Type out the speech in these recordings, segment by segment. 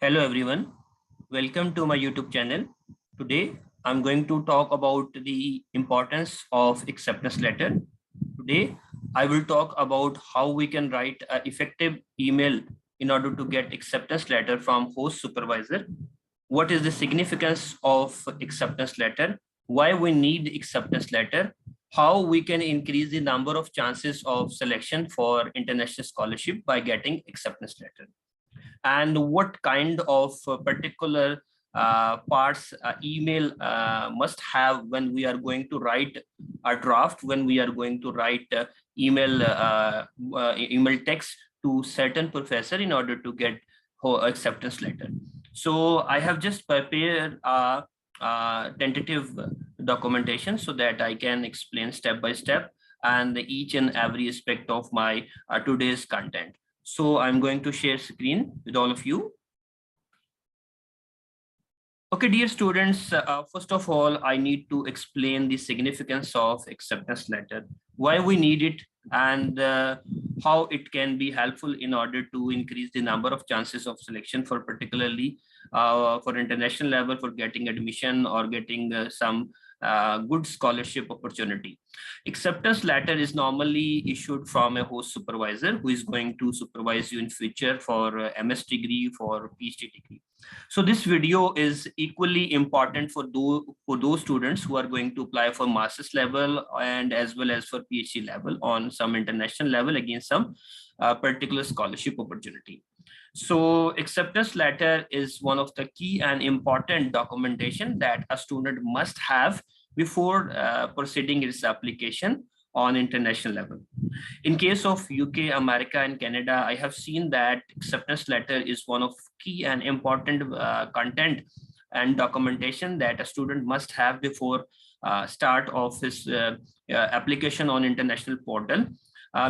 Hello everyone, welcome to my YouTube channel. Today I'm going to talk about the importance of acceptance letter. Today I will talk about how we can write an effective email in order to get acceptance letter from host supervisor. What is the significance of acceptance letter? Why we need acceptance letter? How we can increase the number of chances of selection for international scholarship by getting acceptance letter, and what kind of particular parts email must have when we are going to write a draft, when we are going to write email text to certain professor in order to get acceptance letter. So I have just prepared a tentative documentation so that I can explain step by step and each and every aspect of my today's content. So I'm going to share screen with all of you. Okay, dear students, first of all, I need to explain the significance of acceptance letter, why we need it, and how it can be helpful in order to increase the number of chances of selection for particularly for international level, for getting admission or getting some good scholarship opportunity. Acceptance letter is normally issued from a host supervisor who is going to supervise you in future for MS degree, for PhD degree. So this video is equally important for those students who are going to apply for master's level and as well as for PhD level on some international level against some particular scholarship opportunity. So acceptance letter is one of the key and important documentation that a student must have before proceeding its application on international level. In case of UK, America, and Canada, I have seen that acceptance letter is one of key and important content and documentation that a student must have before start of his application on international portal.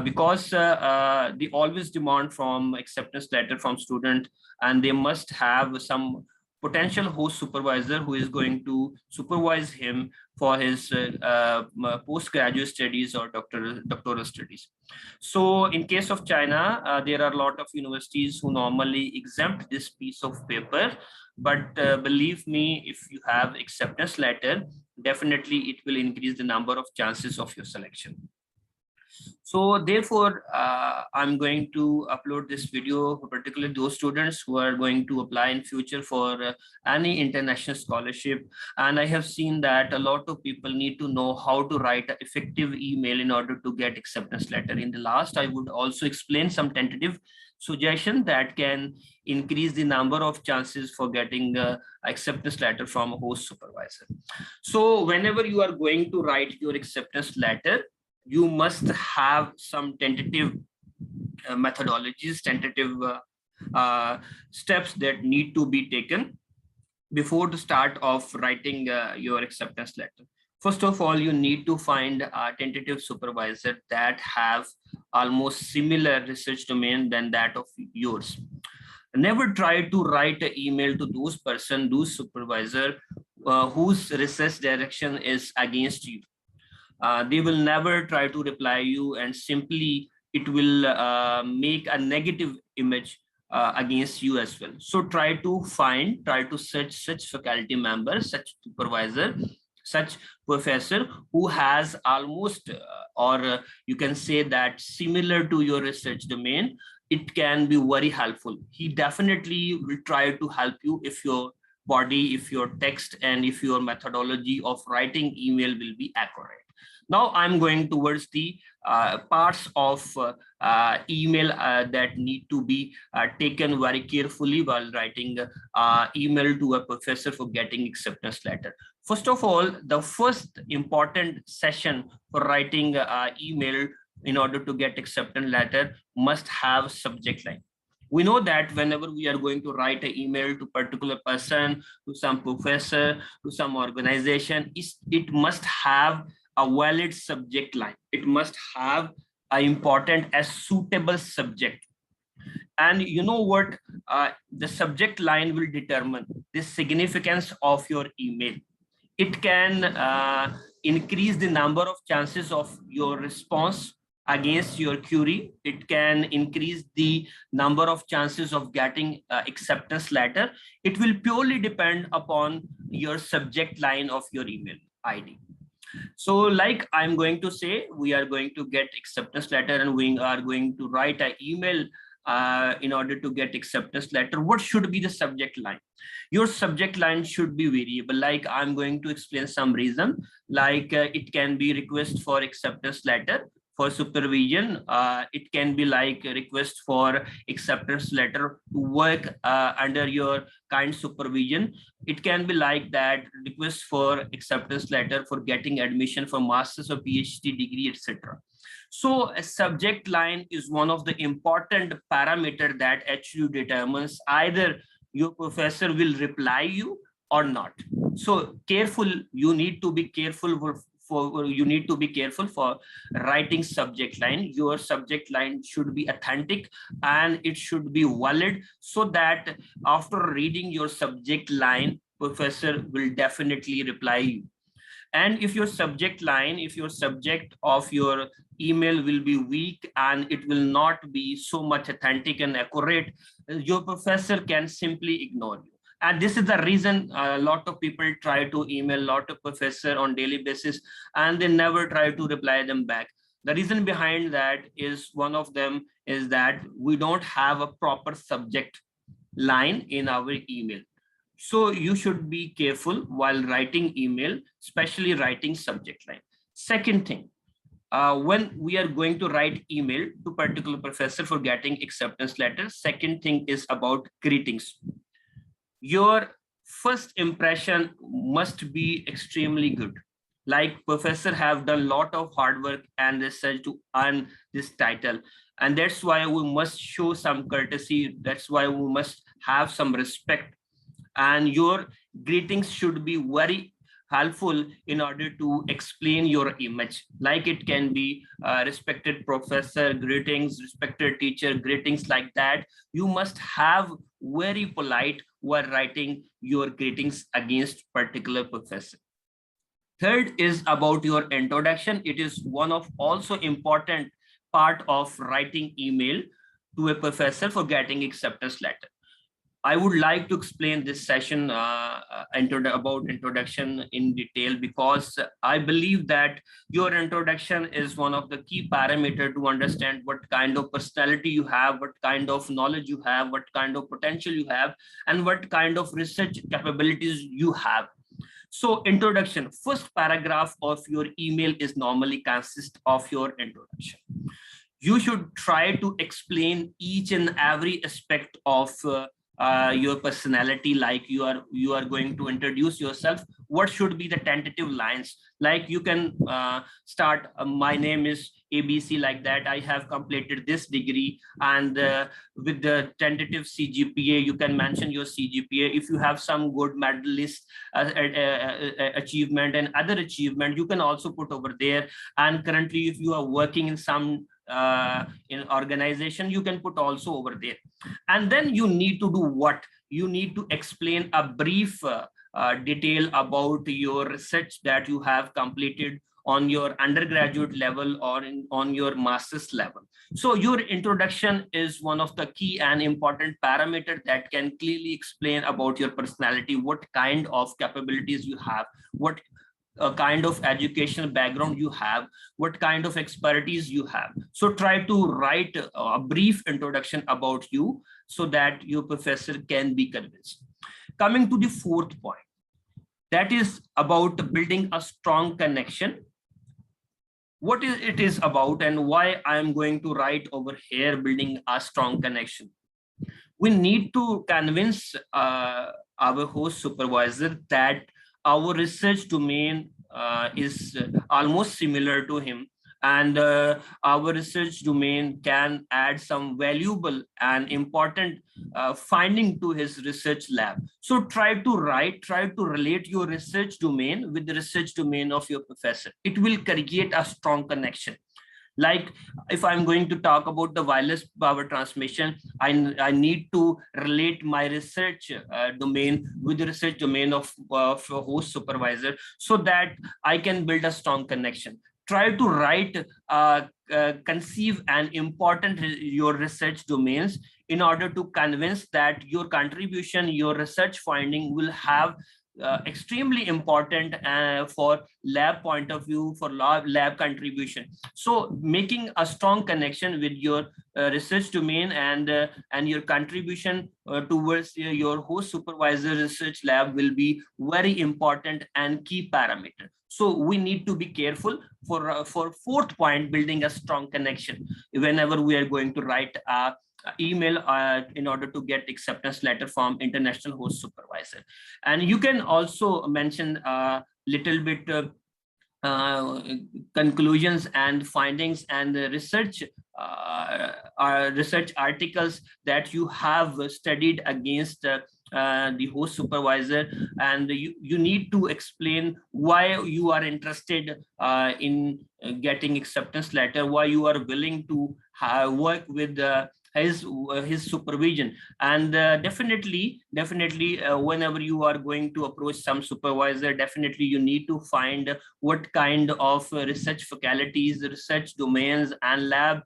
Because they always demand from acceptance letter from student, and they must have some potential host supervisor who is going to supervise him for his postgraduate studies or doctoral studies. So in case of China, there are a lot of universities who normally exempt this piece of paper, but believe me, if you have acceptance letter, definitely it will increase the number of chances of your selection. So therefore, I'm going to upload this video, particularly those students who are going to apply in future for any international scholarship. And I have seen that a lot of people need to know how to write an effective email in order to get acceptance letter. In the last, I would also explain some tentative suggestion that can increase the number of chances for getting acceptance letter from a host supervisor. So whenever you are going to write your acceptance letter, you must have some tentative methodologies, tentative steps that need to be taken before the start of writing your acceptance letter. First of all, you need to find a tentative supervisor that have almost similar research domain than that of yours. Never try to write an email to those person, those supervisor whose research direction is against you. They will never try to reply you, and simply it will make a negative image against you as well. So try to search such faculty member, such supervisor, such professor who has almost or you can say that similar to your research domain. It can be very helpful. He definitely will try to help you if your body, if your text, and if your methodology of writing email will be accurate. Now I'm going towards the parts of email that need to be taken very carefully while writing email to a professor for getting acceptance letter. First of all, the first important session for writing email in order to get acceptance letter must have subject line. We know that whenever we are going to write an email to particular person, to some professor, to some organization, it must have a valid subject line. It must have an important as suitable subject. And you know what? The subject line will determine the significance of your email. It can increase the number of chances of your response against your query. It can increase the number of chances of getting acceptance letter. It will purely depend upon your subject line of your email ID. So like I'm going to say, we are going to get acceptance letter and we are going to write an email in order to get acceptance letter. What should be the subject line? Your subject line should be variable. Like I'm going to explain some reason, like it can be request for acceptance letter for supervision. It can be like a request for acceptance letter to work under your kind supervision. It can be like that, request for acceptance letter for getting admission for master's or PhD degree, etc. So a subject line is one of the important parameter that actually determines either your professor will reply you or not. So careful, you need to be careful for writing subject line. Your subject line should be authentic and it should be valid, so that after reading your subject line, professor will definitely reply you. And if your subject line, if your subject of your email will be weak and it will not be so much authentic and accurate, your professor can simply ignore you. And this is the reason a lot of people try to email a lot of professor on daily basis and they never try to reply them back. The reason behind that is, one of them is that we don't have a proper subject line in our email. So you should be careful while writing email, especially writing subject line. Second thing, when we are going to write email to particular professor for getting acceptance letter, second thing is about greetings. Your first impression must be extremely good. Like professor have done a lot of hard work and research to earn this title. And that's why we must show some courtesy. That's why we must have some respect, and your greetings should be very helpful in order to explain your image. Like it can be respected professor greetings, respected teacher greetings, like that. You must have very polite while writing your greetings against particular professor. Third is about your introduction. It is one of also important part of writing email to a professor for getting acceptance letter. I would like to explain this session about introduction in detail, because I believe that your introduction is one of the key parameter to understand what kind of personality you have, what kind of knowledge you have, what kind of potential you have, and what kind of research capabilities you have. So introduction, first paragraph of your email is normally consist of your introduction. You should try to explain each and every aspect of your personality. Like you are going to introduce yourself, what should be the tentative lines? Like you can start, my name is ABC, like that. I have completed this degree, and with the tentative CGPA, you can mention your CGPA. If you have some good medalist achievement and other achievement, you can also put over there. And currently, if you are working in some in organization, you can put also over there. And then you need to do what? You need to explain a brief detail about your research that you have completed on your undergraduate level or on your master's level. So your introduction is one of the key and important parameter that can clearly explain about your personality, what kind of capabilities you have, what kind of educational background you have, what kind of expertise you have. So try to write a brief introduction about you so that your professor can be convinced. Coming to the fourth point, that is about building a strong connection. What it is about and why I am going to write over here, building a strong connection. We need to convince our host supervisor that our research domain is almost similar to him, and our research domain can add some valuable and important finding to his research lab. So try to relate your research domain with the research domain of your professor. It will create a strong connection. Like if I'm going to talk about the wireless power transmission, I need to relate my research domain with the research domain of host supervisor, so that I can build a strong connection. try to write, conceive and important your research domains in order to convince that your contribution, your research finding will have extremely important for lab point of view, for lab contribution. So making a strong connection with your research domain and your contribution towards your host supervisor research lab will be very important and key parameter. So we need to be careful for fourth point, building a strong connection whenever we are going to write a email in order to get acceptance letter from international host supervisor. And you can also mention a little bit conclusions and findings and research research articles that you have studied against the host supervisor, and you need to explain why you are interested in getting acceptance letter, why you are willing to work with his supervision. And definitely whenever you are going to approach some supervisor, definitely you need to find what kind of research faculties, research domains and lab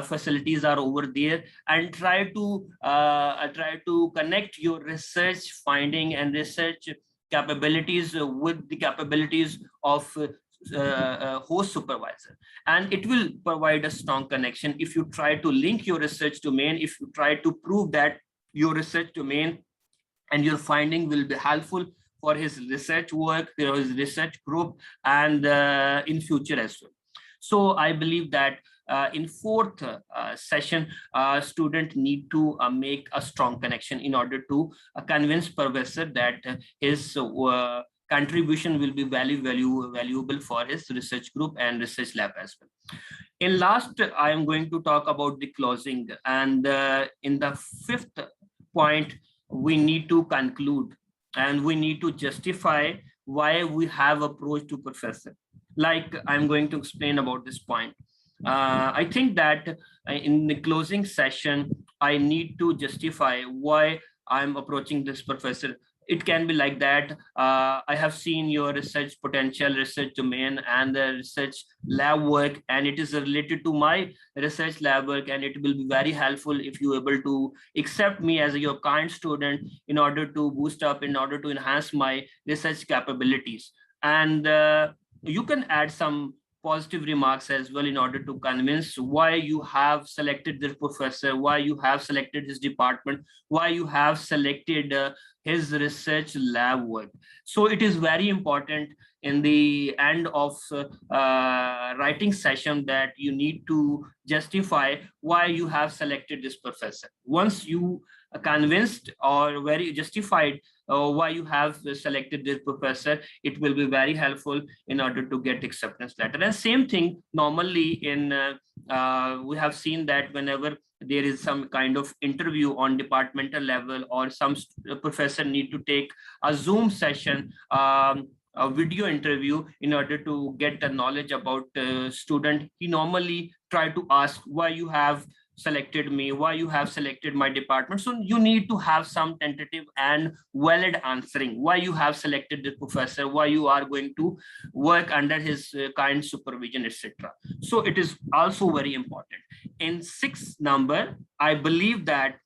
facilities are over there, and try to connect your research finding and research capabilities with the capabilities of host supervisor, and it will provide a strong connection. If you try to link your research domain, if you try to prove that your research domain and your finding will be helpful for his research work, his research group, and in future as well. So I believe that in fourth session, student need to make a strong connection in order to convince professor that his contribution will be valuable for his research group and research lab as well. In last, I am going to talk about the closing, and in the fifth point, we need to conclude and we need to justify why we have approached to professor. Like I'm going to explain about this point. I think that in the closing session, I need to justify why I'm approaching this professor. It can be like that. I have seen your research potential, research domain, and the research lab work, and it is related to my research lab work, and it will be very helpful if you are able to accept me as your current student in order to boost up, in order to enhance my research capabilities. And you can add some positive remarks as well in order to convince why you have selected this professor, why you have selected his department, why you have selected his research lab work. So it is very important in the end of writing session that you need to justify why you have selected this professor. Once you are convinced or very justified why you have selected this professor, it will be very helpful in order to get acceptance letter. And same thing normally in we have seen that whenever there is some kind of interview on departmental level, or some professor need to take a Zoom session, a video interview in order to get the knowledge about student, he normally try to ask why you have selected me, why you have selected my department. So you need to have some tentative and valid answering why you have selected the professor, why you are going to work under his kind supervision, etc. So it is also very important. In sixth number, I believe that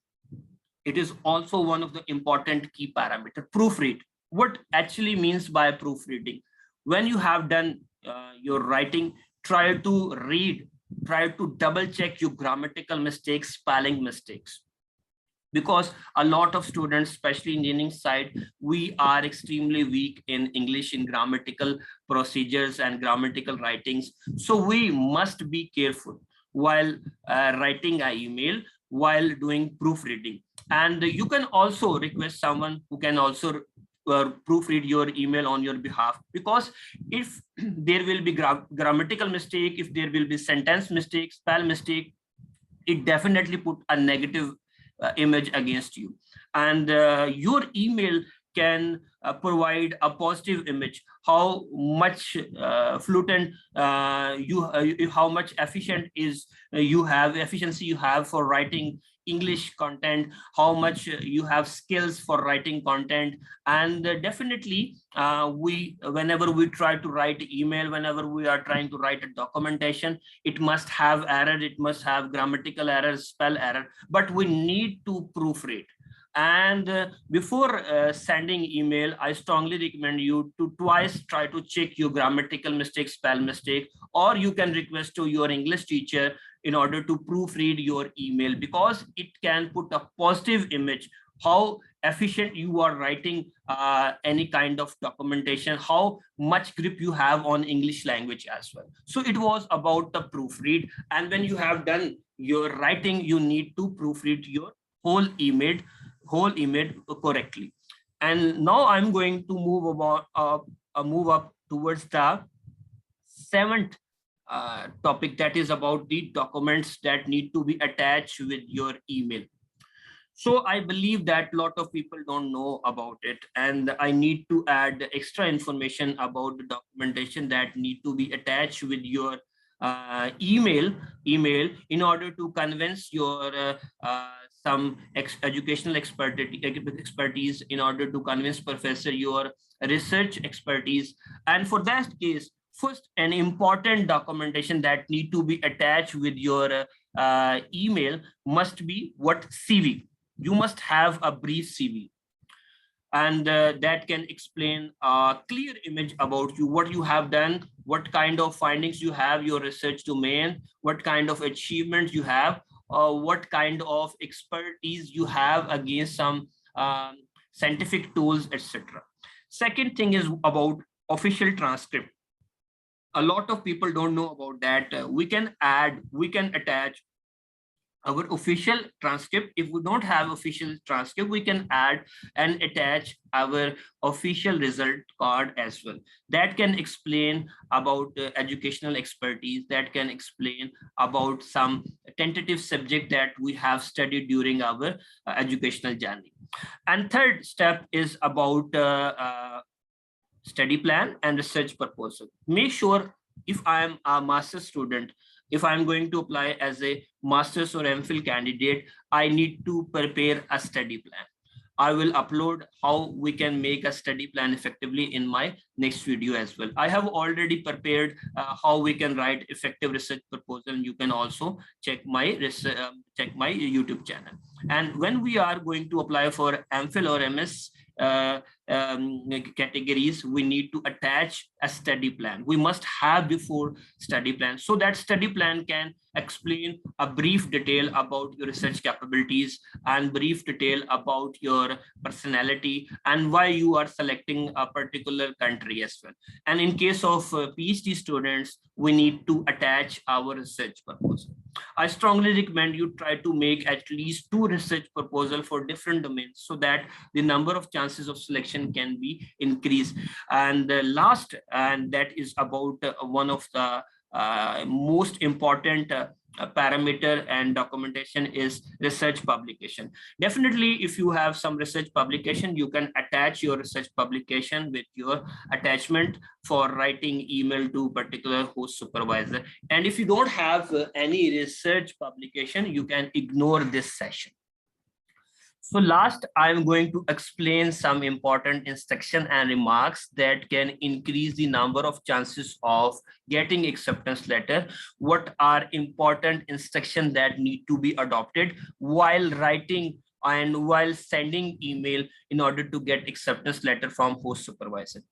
it is also one of the important key parameter, proofread. What actually means by proofreading? When you have done your writing, try to read, try to double check your grammatical mistakes, spelling mistakes, because a lot of students, especially engineering side, we are extremely weak in English, in grammatical procedures and grammatical writings. So we must be careful while writing an email, while doing proofreading. And you can also request someone who can also proofread your email on your behalf, because if there will be grammatical mistake, if there will be sentence mistake, spell mistake, it definitely put a negative image against you. And your email can provide a positive image, how much fluent how much efficiency you have for writing English content, how much you have skills for writing content. And definitely whenever we try to write email, whenever we are trying to write a documentation, it must have error, it must have grammatical errors, spell error, but we need to proofread. And before sending email, I strongly recommend you to twice try to check your grammatical mistake, spell mistake, or you can request to your English teacher in order to proofread your email, because it can put a positive image how efficient you are writing any kind of documentation, how much grip you have on English language as well. So it was about the proofread. And when you have done your writing, you need to proofread your whole email correctly. And now I'm going to move up towards the seventh topic, that is about the documents that need to be attached with your email. So I believe that a lot of people don't know about it, and I need to add extra information about the documentation that need to be attached with your email in order to convince your some educational expertise, in order to convince professor your research expertise. And for that case, first, an important documentation that need to be attached with your email must be what CV. You must have a brief CV, and that can explain a clear image about you, what you have done, what kind of findings you have, your research domain, what kind of achievements you have, what kind of expertise you have against some scientific tools, etc. Second thing is about official transcript. A lot of people don't know about that. We can attach our official transcript. If we don't have official transcript, we can add and attach our official result card as well. That can explain about educational expertise, that can explain about some tentative subject that we have studied during our educational journey. And third step is about study plan and research proposal. Make sure, if I am a master's student, if I'm going to apply as a master's or MPhil candidate, I need to prepare a study plan. I will upload how we can make a study plan effectively in my next video as well. I have already prepared how we can write effective research proposal. You can also check my YouTube channel. And when we are going to apply for MPhil or MS categories, we need to attach a study plan. We must have before study plan, so that study plan can explain a brief detail about your research capabilities and brief detail about your personality and why you are selecting a particular country as well. And in case of PhD students, we need to attach our research proposal. I strongly recommend you try to make at least 2 research proposals for different domains, so that the number of chances of selection can be increased. And the last, and that is about one of the most important parameter and documentation, is research publication. Definitely, if you have some research publication, you can attach your research publication with your attachment for writing email to particular host supervisor. And if you don't have any research publication, you can ignore this session. So last, I'm going to explain some important instruction and remarks that can increase the number of chances of getting acceptance letter. What are important instructions that need to be adopted while writing and while sending email in order to get acceptance letter from host supervisor?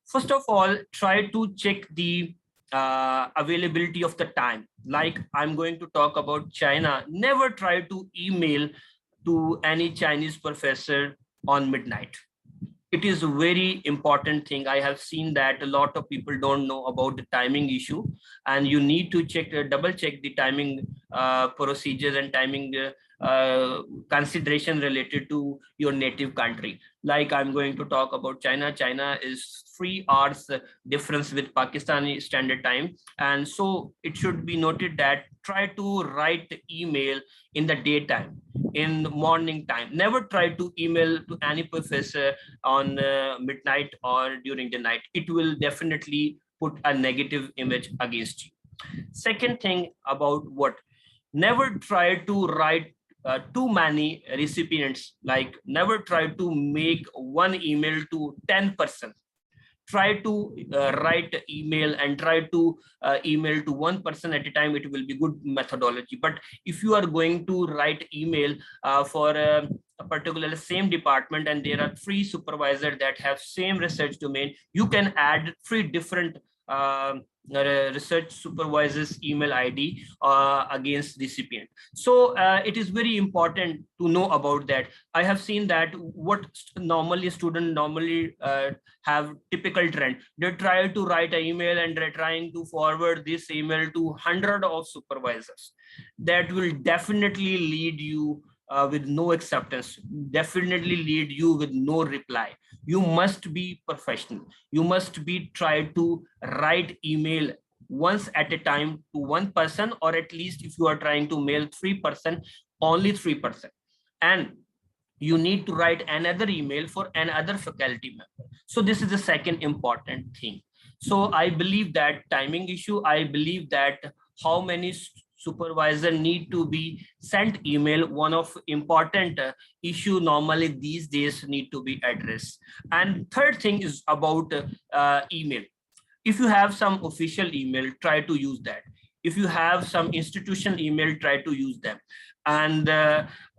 First of all, try to check the availability of the time. Like, I'm going to talk about China. Never try to email to any Chinese professor on midnight. It is a very important thing. I have seen that a lot of people don't know about the timing issue, and you need to double check the timing procedures and timing consideration related to your native country. Like, I'm going to talk about China. China is 3 hours difference with Pakistani standard time. And so it should be noted that try to write email in the daytime, in the morning time. Never try to email to any professor on midnight or during the night. It will definitely put a negative image against you. Second thing about what, never try to write too many recipients, like never try to make one email to 10%. Try to write email and try to email to one person at a time. It will be good methodology. But if you are going to write email for a particular same department and there are three supervisors that have same research domain, you can add three different research supervisors email ID against recipient. So it is very important to know about that. I have seen that what normally student normally have typical trend. They try to write an email and they're trying to forward this email to 100 of supervisors. That will definitely lead you with no acceptance, definitely lead you with no reply. You must be professional. You must be try to write email once at a time to one person, or at least if you are trying to mail 3%, only 3%. And you need to write another email for another faculty member. So this is the second important thing. So I believe that timing issue, I believe that how many supervisor need to be sent email, one of important issue normally these days need to be addressed. And third thing is about email. If you have some official email, try to use that. If you have some institutional email, try to use them. And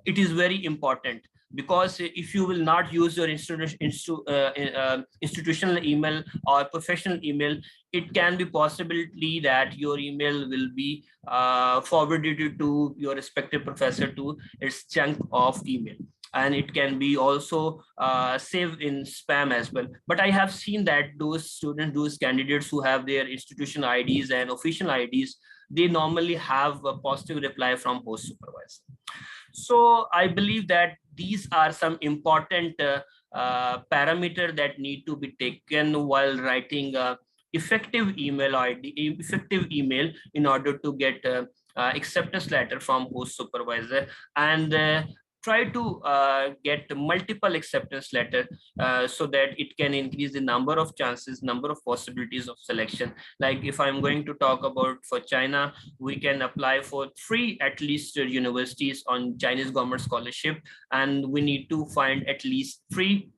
it is very important, because if you will not use your institutional email or professional email, it can be possibility that your email will be forwarded to your respective professor to its chunk of email, and it can be also saved in spam as well. But I have seen that those students, those candidates who have their institutional IDs and official IDs, they normally have a positive reply from host supervisor. So I believe that these are some important parameter that need to be taken while writing effective email ID, effective email, in order to get acceptance letter from host supervisor. And try to get multiple acceptance letter so that it can increase the number of chances, number of possibilities of selection. Like if I'm going to talk about for China, we can apply for 3 at least universities on Chinese government scholarship, and we need to find at least 3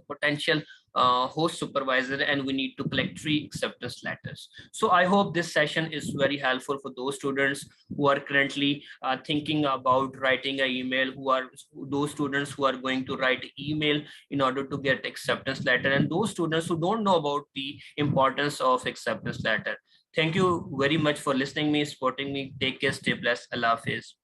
potential host supervisor, and we need to collect 3 acceptance letters. So I hope this session is very helpful for those students who are currently thinking about writing an email, who are those students who are going to write email in order to get acceptance letter, and those students who don't know about the importance of acceptance letter. Thank you very much for listening me, supporting me. Take care, stay blessed. Allah Hafiz.